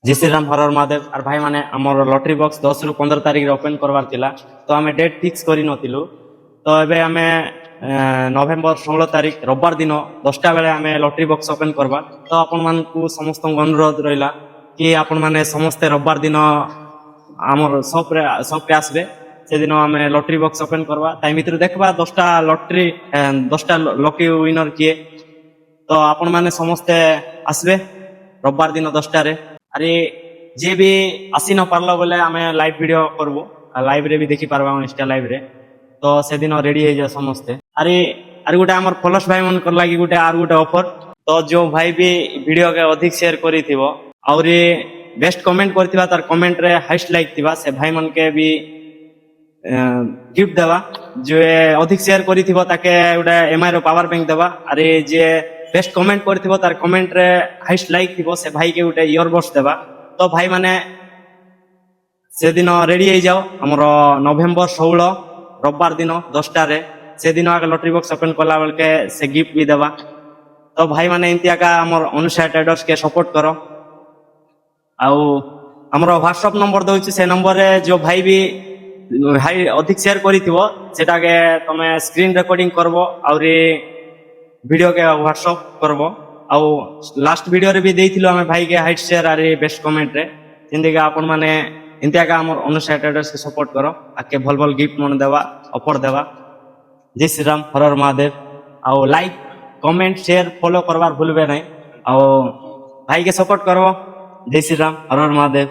जय श्री राम हर हर महादेव। और भाई माने आमर लटरी बॉक्स 10 रु 15 तारिख ओपन करवार थिला, तो आमे डेट फिक्स करि नथिलु। तो एबे आमे नवेम्बर 16 तारिख रविवार दिन 10टा बेले आमे लटरी बॉक्स ओपन करवा। तो आपण मानकु समस्त अनुरोध रहिला कि आपण माने समस्त रविवार दिन आमर शॉप रे आसबे। से दिन आमे लटरी बॉक्स ओपन करवा, ताई मित्र देखबा 10टा लटरी 10टा लकी विनर किए। तो आपण माने समस्ते आसबे रविवार दिन 10टा रे। अरे जे भी आसी न पारलो बोले आमे लाइव वीडियो करबो, लाइव रे भी देखि पारबा इंस्टा लाइव रे। तो से दिन रेडी हे जा समस्ते। अरे गुटे हमर फॉलोअर्स भाई मन कर लागी गुटे आर गुटे ऑफर। तो जो भाई भी वीडियो के अधिक शेयर करिथिबो और बेस्ट कमेंट करथिबा तार कमेंट रे हाईएस्ट लाइक थिबा, से भाई मन के भी गिफ्ट देवा। जो अधिक शेयर करिथिबो ताके गुटे एमआई रो पावर बैंक देवा। अरे जे बेस्ट कमेंट करथिबो तार कमेंट रे हाईएस्ट लाइक थिबो, से भाई के गुटे इयरबड्स देवा। तो भाई माने से दिन रेडी हो जाओ। हमर नवेम्बर 16 रविवार दिन 10टा रे से दिन आगे लटरी बॉक्स ओपन कला बेल के से गिफ्ट भी देवा। तो भाई माने इंतिया का हमर अनुसार ट्रेडर्स के सपोर्ट करो। आउ हमर व्हाट्सएप नंबर दउछि, से नंबर रे जो भाई भी हाई अधिक शेयर करिथिबो सेटा के तमे स्क्रीन रिकॉर्डिंग करबो और वीडियो के व्हाट्सएप करबो। आउ लास्ट वीडियो रे भी देइथिलो हमें भाई के हाइट शेयर और बेस्ट कमेंट रे। जिंदगी आपण माने इंतिया का हमर अनुसार ट्रेडर्स के सपोर्ट करो, आके भल भल गिफ्ट मन देवा, ऑफर देवा। जय श्री राम हर हर महादेव। आउ लाइक कमेंट शेयर फॉलो करवार भूलबे नहीं। आउ भाई के सपोर्ट करो। जय श्री राम हर हर महादेव।